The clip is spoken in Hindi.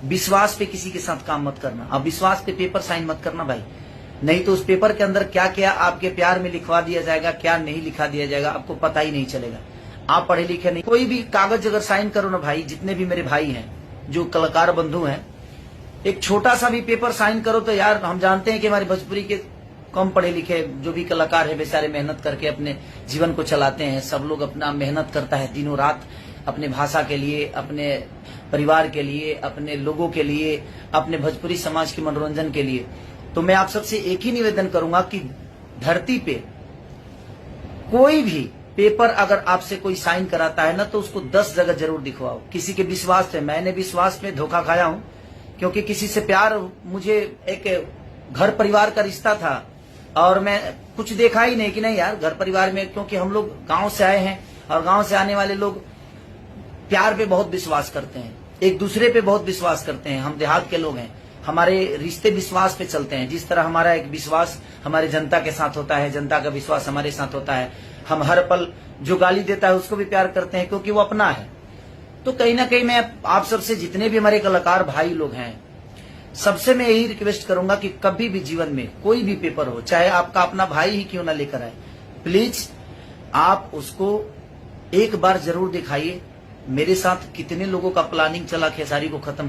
विश्वास पे किसी के साथ काम मत करना। अब विश्वास पे पेपर साइन मत करना भाई, नहीं तो उस पेपर के अंदर क्या क्या आपके प्यार में लिखवा दिया जाएगा, क्या नहीं लिखा दिया जाएगा, आपको पता ही नहीं चलेगा। आप पढ़े लिखे नहीं, कोई भी कागज अगर साइन करो ना भाई, जितने भी मेरे भाई हैं जो कलाकार बंधु हैं, एक छोटा सा भी पेपर साइन करो तो यार हम जानते हैं कि हमारे भोजपुरी के कम पढ़े लिखे जो भी कलाकार है बेचारे मेहनत करके अपने जीवन को चलाते हैं। सब लोग अपना मेहनत करता है दिनों रात अपने भाषा के लिए, अपने परिवार के लिए, अपने लोगों के लिए, अपने भोजपुरी समाज के मनोरंजन के लिए। तो मैं आप सबसे एक ही निवेदन करूंगा कि धरती पे कोई भी पेपर अगर आपसे कोई साइन कराता है ना तो उसको 10 जगह जरूर दिखवाओ। किसी के विश्वास पे, मैंने विश्वास में धोखा खाया हूं, क्योंकि किसी से प्यार, मुझे एक घर परिवार का रिश्ता था और मैं कुछ देखा ही नहीं कि नहीं यार घर परिवार में, क्योंकि हम लोग गांव से आए हैं और गांव से आने वाले लोग प्यार पे बहुत विश्वास करते हैं, एक दूसरे पे बहुत विश्वास करते हैं। हम देहात के लोग हैं, हमारे रिश्ते विश्वास पे चलते हैं। जिस तरह हमारा एक विश्वास हमारे जनता के साथ होता है, जनता का विश्वास हमारे साथ होता है। हम हर पल जो गाली देता है उसको भी प्यार करते हैं क्योंकि वो अपना है। तो कहीं ना कहीं मैं आप सबसे, जितने भी हमारे कलाकार भाई लोग हैं, सबसे मैं यही रिक्वेस्ट करूंगा कि कभी भी जीवन में कोई भी पेपर हो, चाहे आपका अपना भाई ही क्यों ना लेकर आए, प्लीज आप उसको एक बार जरूर दिखाइए। मेरे साथ कितने लोगों का प्लानिंग चला खेसारी को खत्म